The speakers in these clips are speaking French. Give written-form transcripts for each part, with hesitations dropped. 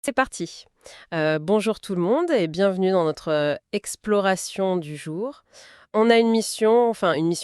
C'est parti. Bonjour tout le monde et bienvenue dans notre exploration du jour. On a une mission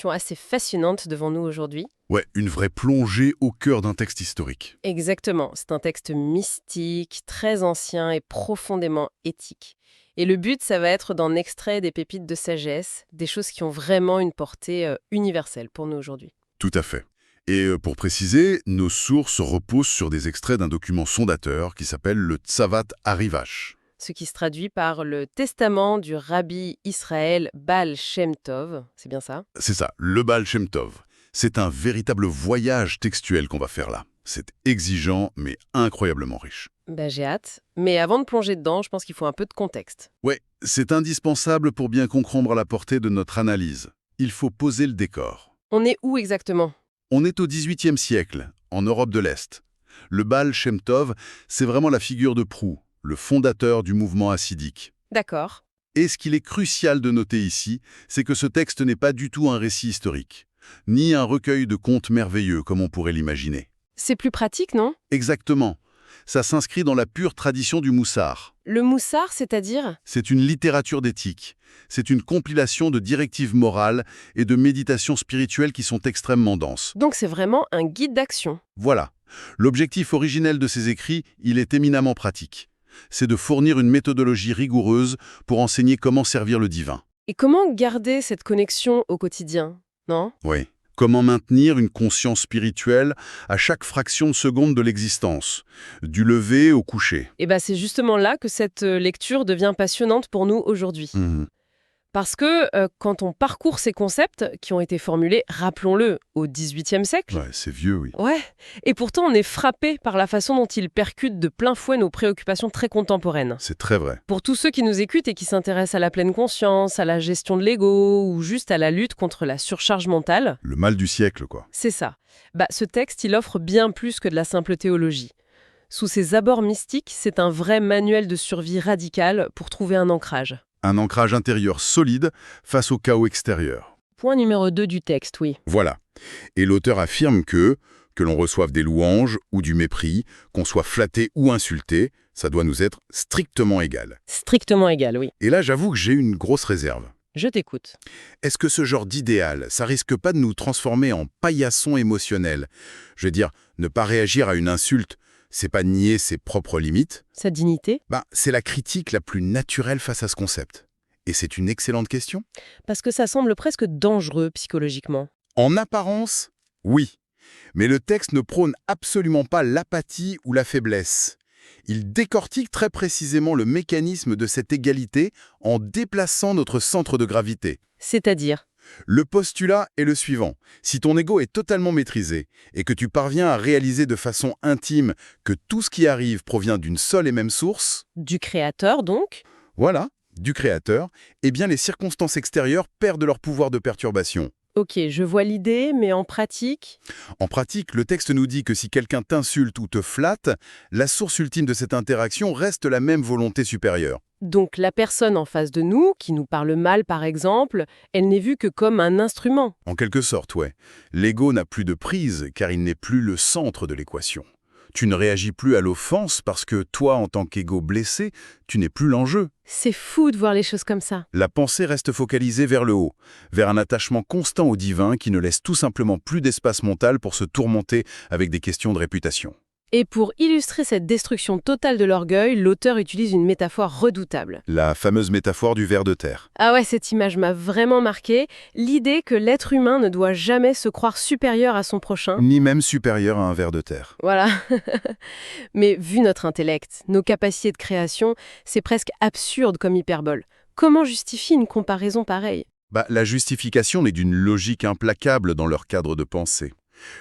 assez fascinante devant nous aujourd'hui. Ouais, une vraie plongée au cœur d'un texte historique. Exactement, c'est un texte mystique, très ancien et profondément éthique. Et le but, ça va être d'en extraire des pépites de sagesse, des choses qui ont vraiment une portée universelle pour nous aujourd'hui. Tout à fait. Et pour préciser, nos sources reposent sur des extraits d'un document fondateur qui s'appelle le Tsavat Harivash. Ce qui se traduit par le testament du rabbi Israël Baal Shem Tov, c'est bien ça? C'est ça, le Baal Shem Tov. C'est un véritable voyage textuel qu'on va faire là. C'est exigeant, mais incroyablement riche. Bah, j'ai hâte. Mais avant de plonger dedans, je pense qu'il faut un peu de contexte. Ouais, c'est indispensable pour bien comprendre la portée de notre analyse. Il faut poser le décor. On est où exactement? On est au XVIIIe siècle, en Europe de l'Est. Le Baal Shem Tov, c'est vraiment la figure de proue, le fondateur du mouvement hassidique. D'accord. Et ce qu'il est crucial de noter ici, c'est que ce texte n'est pas du tout un récit historique, ni un recueil de contes merveilleux comme on pourrait l'imaginer. C'est plus pratique, non? Exactement. Ça s'inscrit dans la pure tradition du Moussar. Le moussard, c'est-à-dire? C'est une littérature d'éthique. C'est une compilation de directives morales et de méditations spirituelles qui sont extrêmement denses. Donc c'est vraiment un guide d'action. Voilà. L'objectif originel de ces écrits, il est éminemment pratique. C'est de fournir une méthodologie rigoureuse pour enseigner comment servir le divin. Et comment garder cette connexion au quotidien, non? Oui. Comment maintenir une conscience spirituelle à chaque fraction de seconde de l'existence, du lever au coucher. Et bah c'est justement là que cette lecture devient passionnante pour nous aujourd'hui. Parce que quand on parcourt ces concepts qui ont été formulés, rappelons-le, au XVIIIe siècle, Ouais, c'est vieux, oui. ouais, et pourtant on est frappé par la façon dont ils percutent de plein fouet nos préoccupations très contemporaines. C'est très vrai. Pour tous ceux qui nous écoutent et qui s'intéressent à la pleine conscience, à la gestion de l'ego ou juste à la lutte contre la surcharge mentale, Le mal du siècle, quoi. c'est ça. Bah, ce texte, il offre bien plus que de la simple théologie. Sous ses abords mystiques, c'est un vrai manuel de survie radicale pour trouver un ancrage. Un ancrage intérieur solide face au chaos extérieur. Point numéro 2 du texte, oui. Voilà. Et l'auteur affirme que l'on reçoive des louanges ou du mépris, qu'on soit flatté ou insulté, ça doit nous être strictement égal. Strictement égal, oui. Et là, j'avoue que j'ai une grosse réserve. Je t'écoute. Est-ce que ce genre d'idéal, ça risque pas de nous transformer en paillasson émotionnel? Je veux dire, ne pas réagir à une insulte, c'est pas nier ses propres limites? Sa dignité? C'est la critique la plus naturelle face à ce concept. Et c'est une excellente question. Parce que ça semble presque dangereux psychologiquement. En apparence, oui. Mais le texte ne prône absolument pas l'apathie ou la faiblesse. Il décortique très précisément le mécanisme de cette égalité en déplaçant notre centre de gravité. C'est-à-dire? Le postulat est le suivant. Si ton ego est totalement maîtrisé et que tu parviens à réaliser de façon intime que tout ce qui arrive provient d'une seule et même source, Du créateur, donc? voilà, du créateur, eh bien les circonstances extérieures perdent leur pouvoir de perturbation. Ok, je vois l'idée, mais en pratique? En pratique, le texte nous dit que si quelqu'un t'insulte ou te flatte, la source ultime de cette interaction reste la même volonté supérieure. Donc la personne en face de nous, qui nous parle mal par exemple, elle n'est vue que comme un instrument. En quelque sorte, ouais. L'ego n'a plus de prise car il n'est plus le centre de l'équation. Tu ne réagis plus à l'offense parce que toi, en tant qu'ego blessé, tu n'es plus l'enjeu. C'est fou de voir les choses comme ça. La pensée reste focalisée vers le haut, vers un attachement constant au divin qui ne laisse tout simplement plus d'espace mental pour se tourmenter avec des questions de réputation. Et pour illustrer cette destruction totale de l'orgueil, l'auteur utilise une métaphore redoutable. La fameuse métaphore du ver de terre. Ah ouais, cette image m'a vraiment marqué. L'idée que l'être humain ne doit jamais se croire supérieur à son prochain. Ni même supérieur à un ver de terre. Voilà. Mais vu notre intellect, nos capacités de création, c'est presque absurde comme hyperbole. Comment justifier une comparaison pareille? La justification n'est d'une logique implacable dans leur cadre de pensée.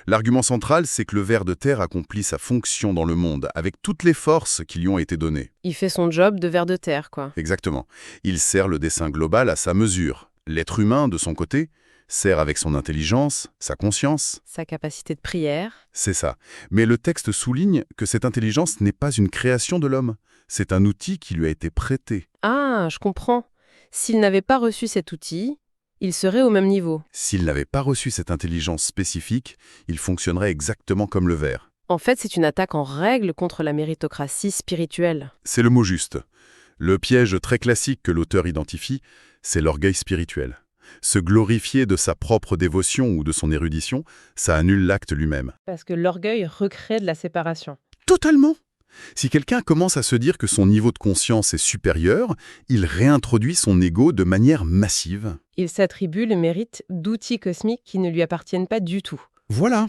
L'argument central, c'est que le ver de terre accomplit sa fonction dans le monde avec toutes les forces qui lui ont été données. Il fait son job de ver de terre, quoi. Exactement. Il sert le dessein global à sa mesure. L'être humain, de son côté, sert avec son intelligence, sa conscience. Sa capacité de prière. C'est ça. Mais le texte souligne que cette intelligence n'est pas une création de l'homme. C'est un outil qui lui a été prêté. Ah, je comprends. S'il n'avait pas reçu cet outil, il serait au même niveau. S'il n'avait pas reçu cette intelligence spécifique, il fonctionnerait exactement comme le ver. En fait, c'est une attaque en règle contre la méritocratie spirituelle. C'est le mot juste. Le piège très classique que l'auteur identifie, c'est l'orgueil spirituel. Se glorifier de sa propre dévotion ou de son érudition, ça annule l'acte lui-même. Parce que l'orgueil recrée de la séparation. Totalement! Si quelqu'un commence à se dire que son niveau de conscience est supérieur, il réintroduit son ego de manière massive. Il s'attribue le mérite d'outils cosmiques qui ne lui appartiennent pas du tout. Voilà!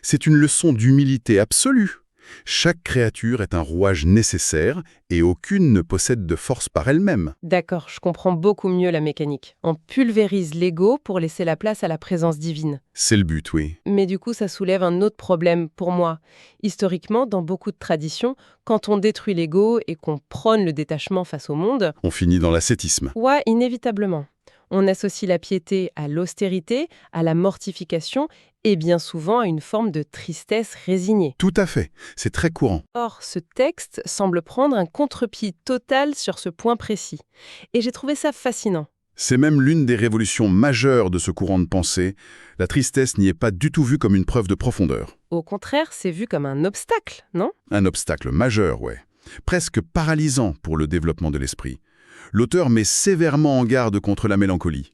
C'est une leçon d'humilité absolue. Chaque créature est un rouage nécessaire et aucune ne possède de force par elle-même. D'accord, je comprends beaucoup mieux la mécanique. On pulvérise l'ego pour laisser la place à la présence divine. C'est le but, oui. Mais du coup, ça soulève un autre problème pour moi. Historiquement, dans beaucoup de traditions, quand on détruit l'ego et qu'on prône le détachement face au monde, On finit dans l'ascétisme. ouais, inévitablement. On associe la piété à l'austérité, à la mortification et bien souvent à une forme de tristesse résignée. Tout à fait. C'est très courant. Or, ce texte semble prendre un contre-pied total sur ce point précis. Et j'ai trouvé ça fascinant. C'est même l'une des révolutions majeures de ce courant de pensée. La tristesse n'y est pas du tout vue comme une preuve de profondeur. Au contraire, c'est vu comme un obstacle, non? Un obstacle majeur, ouais. Presque paralysant pour le développement de l'esprit. L'auteur met sévèrement en garde contre la mélancolie.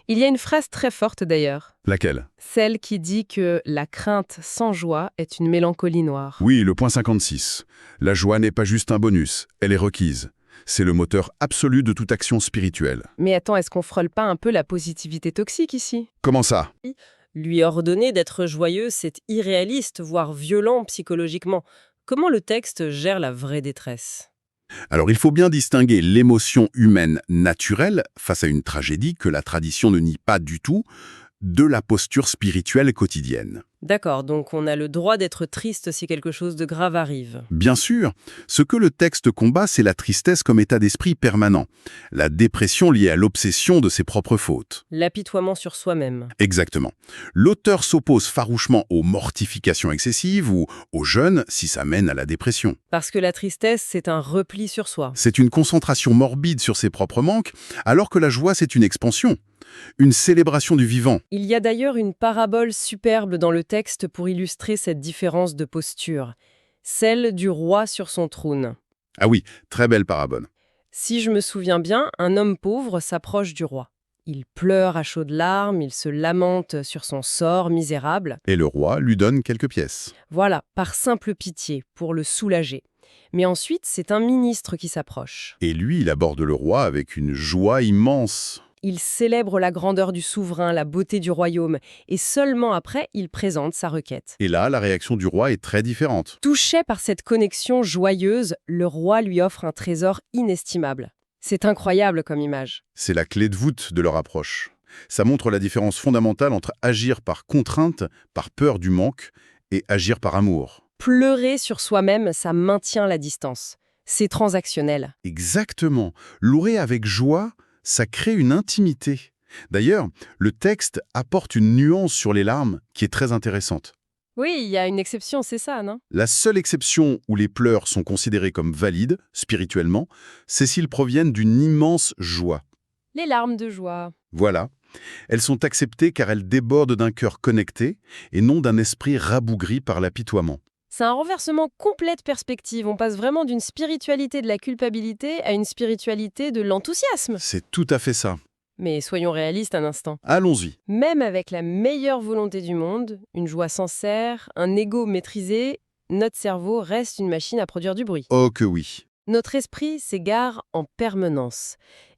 Il y a une phrase très forte d'ailleurs. Laquelle? Celle qui dit que la crainte sans joie est une mélancolie noire. Oui, le point 56. La joie n'est pas juste un bonus, elle est requise. C'est le moteur absolu de toute action spirituelle. Mais attends, est-ce qu'on frôle pas un peu la positivité toxique ici? Comment ça? Lui ordonner d'être joyeux, c'est irréaliste, voire violent psychologiquement. Comment le texte gère la vraie détresse? Alors il faut bien distinguer l'émotion humaine naturelle face à une tragédie que la tradition ne nie pas du tout, de la posture spirituelle quotidienne. D'accord, donc on a le droit d'être triste si quelque chose de grave arrive. Bien sûr, ce que le texte combat, c'est la tristesse comme état d'esprit permanent, la dépression liée à l'obsession de ses propres fautes. L'apitoiement sur soi-même. Exactement. L'auteur s'oppose farouchement aux mortifications excessives ou aux jeûnes si ça mène à la dépression. Parce que la tristesse, c'est un repli sur soi. C'est une concentration morbide sur ses propres manques, alors que la joie, c'est une expansion, une célébration du vivant. Il y a d'ailleurs une parabole superbe dans le texte pour illustrer cette différence de posture. Celle du roi sur son trône. Ah oui, très belle parabole. Si je me souviens bien, un homme pauvre s'approche du roi. Il pleure à chaudes larmes, il se lamente sur son sort misérable. Et le roi lui donne quelques pièces. Voilà, par simple pitié, pour le soulager. Mais ensuite, c'est un ministre qui s'approche. Et lui, il aborde le roi avec une joie immense. Il célèbre la grandeur du souverain, la beauté du royaume, et seulement après, il présente sa requête. Et là, la réaction du roi est très différente. Touché par cette connexion joyeuse, le roi lui offre un trésor inestimable. C'est incroyable comme image. C'est la clé de voûte de leur approche. Ça montre la différence fondamentale entre agir par contrainte, par peur du manque, et agir par amour. Pleurer sur soi-même, ça maintient la distance. C'est transactionnel. Exactement. Louer avec joie, ça crée une intimité. D'ailleurs, le texte apporte une nuance sur les larmes qui est très intéressante. Oui, il y a une exception, c'est ça, non? La seule exception où les pleurs sont considérés comme valides, spirituellement, c'est s'ils proviennent d'une immense joie. Les larmes de joie. Voilà. Elles sont acceptées car elles débordent d'un cœur connecté et non d'un esprit rabougri par l'apitoiement. C'est un renversement complet de perspective. On passe vraiment d'une spiritualité de la culpabilité à une spiritualité de l'enthousiasme. C'est tout à fait ça. Mais soyons réalistes un instant. Allons-y. Même avec la meilleure volonté du monde, une joie sincère, un ego maîtrisé, notre cerveau reste une machine à produire du bruit. Oh que oui. Notre esprit s'égare en permanence.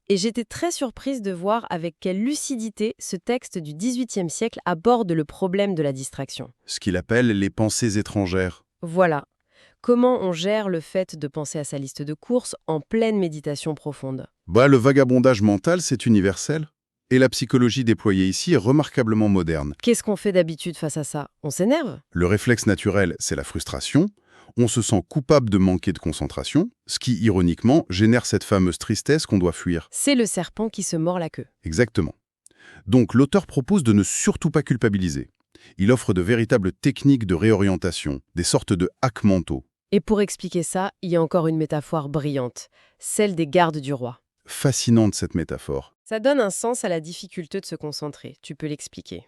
Et j'étais très surprise de voir avec quelle lucidité ce texte du XVIIIe siècle aborde le problème de la distraction. Ce qu'il appelle les pensées étrangères. Voilà. Comment on gère le fait de penser à sa liste de courses en pleine méditation profonde? Le vagabondage mental, c'est universel. Et la psychologie déployée ici est remarquablement moderne. Qu'est-ce qu'on fait d'habitude face à ça? On s'énerve? Le réflexe naturel, c'est la frustration. On se sent coupable de manquer de concentration, ce qui, ironiquement, génère cette fameuse tristesse qu'on doit fuir. C'est le serpent qui se mord la queue. Exactement. Donc l'auteur propose de ne surtout pas culpabiliser. Il offre de véritables techniques de réorientation, des sortes de hacks mentaux. Et pour expliquer ça, il y a encore une métaphore brillante, celle des gardes du roi. Fascinante cette métaphore. Ça donne un sens à la difficulté de se concentrer. Tu peux l'expliquer.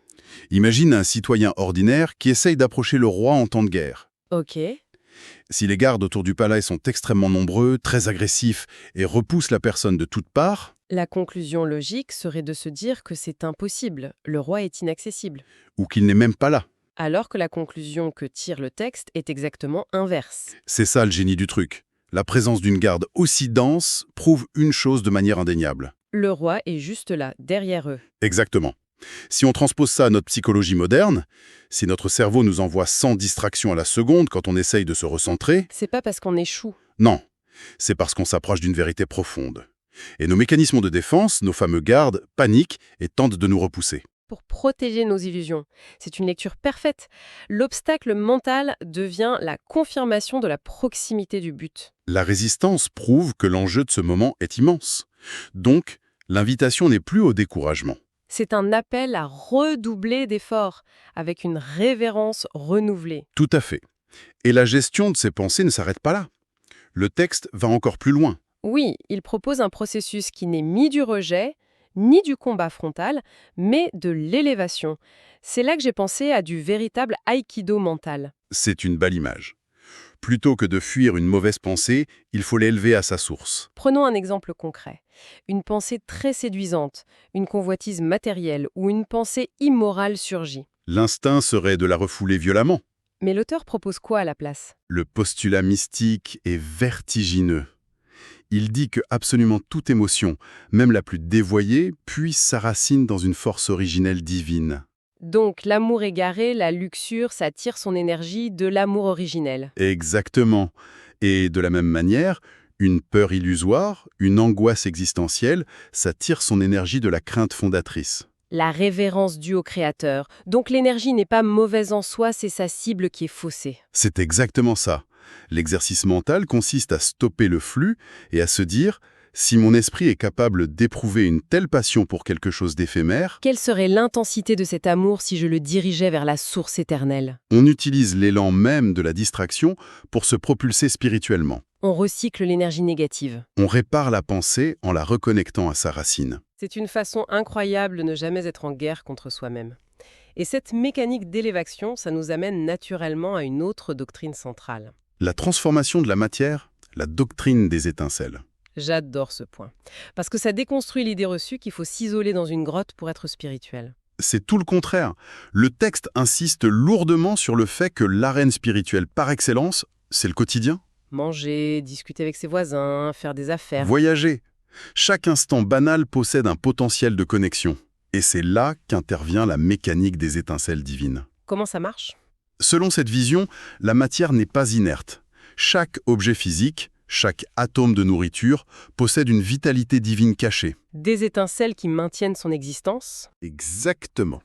Imagine un citoyen ordinaire qui essaye d'approcher le roi en temps de guerre. Ok. Si les gardes autour du palais sont extrêmement nombreux, très agressifs et repoussent la personne de toutes parts, La conclusion logique serait de se dire que c'est impossible, le roi est inaccessible. ou qu'il n'est même pas là. Alors que la conclusion que tire le texte est exactement inverse. C'est ça le génie du truc. La présence d'une garde aussi dense prouve une chose de manière indéniable. Le roi est juste là, derrière eux. Exactement. Si on transpose ça à notre psychologie moderne, si notre cerveau nous envoie 100 distractions à la seconde quand on essaye de se recentrer, C'est pas parce qu'on échoue. non, c'est parce qu'on s'approche d'une vérité profonde. Et nos mécanismes de défense, nos fameux gardes, paniquent et tentent de nous repousser. Pour protéger nos illusions. C'est une lecture parfaite. L'obstacle mental devient la confirmation de la proximité du but. La résistance prouve que l'enjeu de ce moment est immense. Donc, l'invitation n'est plus au découragement. C'est un appel à redoubler d'efforts, avec une révérence renouvelée. Tout à fait. Et la gestion de ces pensées ne s'arrête pas là. Le texte va encore plus loin. Oui, il propose un processus qui n'est ni du rejet, ni du combat frontal, mais de l'élévation. C'est là que j'ai pensé à du véritable aïkido mental. C'est une belle image. Plutôt que de fuir une mauvaise pensée, il faut l'élever à sa source. Prenons un exemple concret. Une pensée très séduisante, une convoitise matérielle ou une pensée immorale surgit. L'instinct serait de la refouler violemment. Mais l'auteur propose quoi à la place? Le postulat mystique est vertigineux. Il dit que absolument toute émotion, même la plus dévoyée, puise sa racine dans une force originelle divine. Donc l'amour égaré, la luxure, ça tire son énergie de l'amour originel. Exactement. Et de la même manière, une peur illusoire, une angoisse existentielle, ça tire son énergie de la crainte fondatrice. La révérence due au créateur. Donc l'énergie n'est pas mauvaise en soi, c'est sa cible qui est faussée. C'est exactement ça. L'exercice mental consiste à stopper le flux et à se dire « si mon esprit est capable d'éprouver une telle passion pour quelque chose d'éphémère, Quelle serait l'intensité de cet amour si je le dirigeais vers la source éternelle? on utilise l'élan même de la distraction pour se propulser spirituellement. On recycle l'énergie négative. On répare la pensée en la reconnectant à sa racine. C'est une façon incroyable de ne jamais être en guerre contre soi-même. Et cette mécanique d'élévation, ça nous amène naturellement à une autre doctrine centrale. La transformation de la matière, la doctrine des étincelles. J'adore ce point. Parce que ça déconstruit l'idée reçue qu'il faut s'isoler dans une grotte pour être spirituel. C'est tout le contraire. Le texte insiste lourdement sur le fait que l'arène spirituelle par excellence, c'est le quotidien. Manger, discuter avec ses voisins, faire des affaires. Voyager. Chaque instant banal possède un potentiel de connexion. Et c'est là qu'intervient la mécanique des étincelles divines. Comment ça marche? Selon cette vision, la matière n'est pas inerte. Chaque objet physique, chaque atome de nourriture possède une vitalité divine cachée. Des étincelles qui maintiennent son existence? Exactement.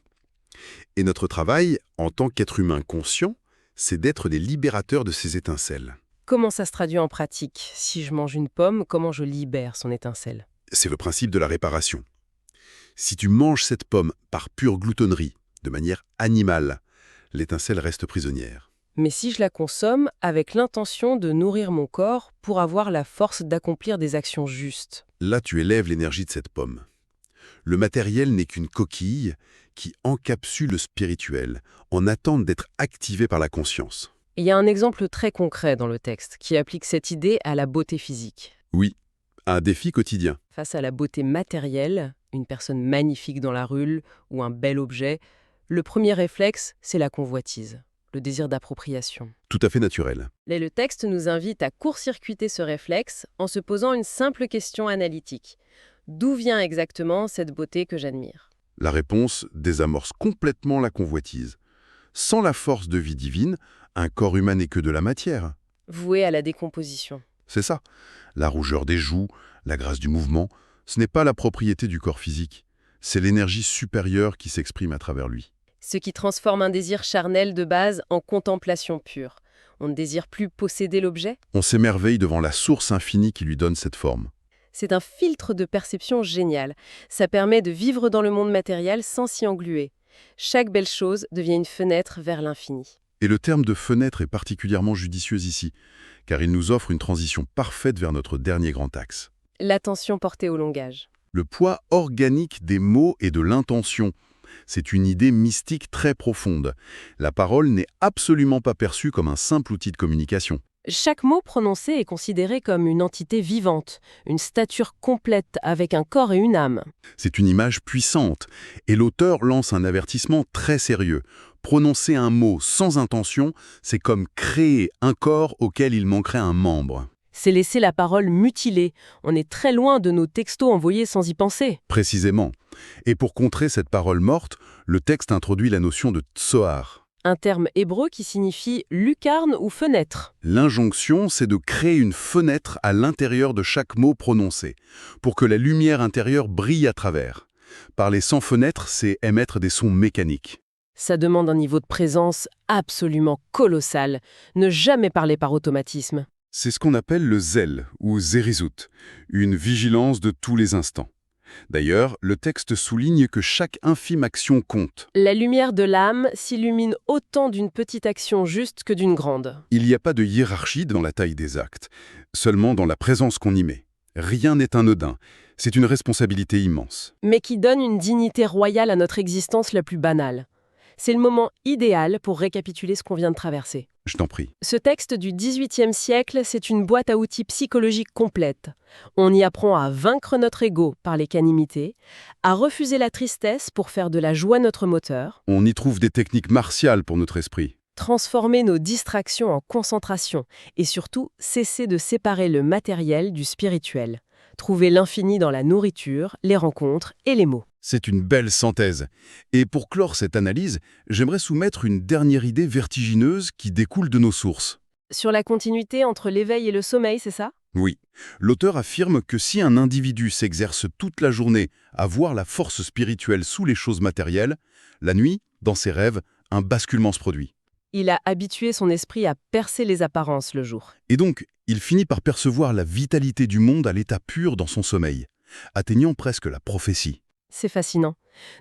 Et notre travail, en tant qu'être humain conscient, c'est d'être les libérateurs de ces étincelles. Comment ça se traduit en pratique? Si je mange une pomme, comment je libère son étincelle? C'est le principe de la réparation. Si tu manges cette pomme par pure gloutonnerie, de manière animale, l'étincelle reste prisonnière. Mais si je la consomme avec l'intention de nourrir mon corps pour avoir la force d'accomplir des actions justes? Là, tu élèves l'énergie de cette pomme. Le matériel n'est qu'une coquille qui encapsule le spirituel, en attente d'être activé par la conscience. Il y a un exemple très concret dans le texte qui applique cette idée à la beauté physique. Oui, un défi quotidien. Face à la beauté matérielle, une personne magnifique dans la rue ou un bel objet, le premier réflexe, c'est la convoitise, le désir d'appropriation. Tout à fait naturel. Là, le texte nous invite à court-circuiter ce réflexe en se posant une simple question analytique. D'où vient exactement cette beauté que j'admire? La réponse désamorce complètement la convoitise. Sans la force de vie divine, un corps humain n'est que de la matière. Voué à la décomposition. C'est ça. La rougeur des joues, la grâce du mouvement, ce n'est pas la propriété du corps physique. C'est l'énergie supérieure qui s'exprime à travers lui. Ce qui transforme un désir charnel de base en contemplation pure. On ne désire plus posséder l'objet. On s'émerveille devant la source infinie qui lui donne cette forme. C'est un filtre de perception génial. Ça permet de vivre dans le monde matériel sans s'y engluer. Chaque belle chose devient une fenêtre vers l'infini. Et le terme de fenêtre est particulièrement judicieux ici, car il nous offre une transition parfaite vers notre dernier grand axe. L'attention portée au langage. Le poids organique des mots et de l'intention. C'est une idée mystique très profonde. La parole n'est absolument pas perçue comme un simple outil de communication. Chaque mot prononcé est considéré comme une entité vivante, une stature complète avec un corps et une âme. C'est une image puissante, et l'auteur lance un avertissement très sérieux. Prononcer un mot sans intention, c'est comme créer un corps auquel il manquerait un membre. C'est laisser la parole mutilée. On est très loin de nos textos envoyés sans y penser. Précisément. Et pour contrer cette parole morte, le texte introduit la notion de tsoar. Un terme hébreu qui signifie lucarne ou fenêtre. L'injonction, c'est de créer une fenêtre à l'intérieur de chaque mot prononcé, pour que la lumière intérieure brille à travers. Parler sans fenêtre, c'est émettre des sons mécaniques. Ça demande un niveau de présence absolument colossal. Ne jamais parler par automatisme. C'est ce qu'on appelle le zèle, ou zérizut, une vigilance de tous les instants. D'ailleurs, le texte souligne que chaque infime action compte. La lumière de l'âme s'illumine autant d'une petite action juste que d'une grande. Il n'y a pas de hiérarchie dans la taille des actes, seulement dans la présence qu'on y met. Rien n'est anodin, c'est une responsabilité immense. Mais qui donne une dignité royale à notre existence la plus banale. C'est le moment idéal pour récapituler ce qu'on vient de traverser. Je t'en prie. Ce texte du XVIIIe siècle, c'est une boîte à outils psychologique complète. On y apprend à vaincre notre ego par l'équanimité, à refuser la tristesse pour faire de la joie notre moteur, On y trouve des techniques martiales pour notre esprit. transformer nos distractions en concentration et surtout cesser de séparer le matériel du spirituel. Trouver l'infini dans la nourriture, les rencontres et les mots. C'est une belle synthèse. Et pour clore cette analyse, j'aimerais soumettre une dernière idée vertigineuse qui découle de nos sources. Sur la continuité entre l'éveil et le sommeil, c'est ça ? Oui, l'auteur affirme que si un individu s'exerce toute la journée à voir la force spirituelle sous les choses matérielles, la nuit, dans ses rêves, un basculement se produit. Il a habitué son esprit à percer les apparences le jour. Et donc, il finit par percevoir la vitalité du monde à l'état pur dans son sommeil, atteignant presque la prophétie. C'est fascinant.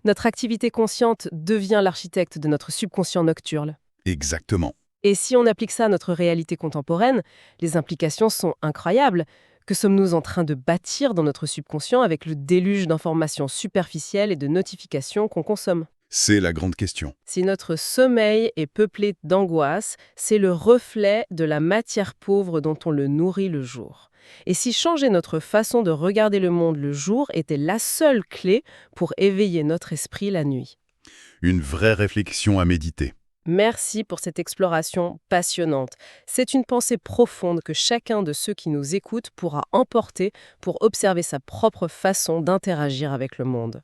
Notre activité consciente devient l'architecte de notre subconscient nocturne. Exactement. Et si on applique ça à notre réalité contemporaine, les implications sont incroyables. Que sommes-nous en train de bâtir dans notre subconscient avec le déluge d'informations superficielles et de notifications qu'on consomme ? C'est la grande question. Si notre sommeil est peuplé d'angoisse, c'est le reflet de la matière pauvre dont on le nourrit le jour. Et si changer notre façon de regarder le monde le jour était la seule clé pour éveiller notre esprit la nuit. Une vraie réflexion à méditer. Merci pour cette exploration passionnante. C'est une pensée profonde que chacun de ceux qui nous écoutent pourra emporter pour observer sa propre façon d'interagir avec le monde.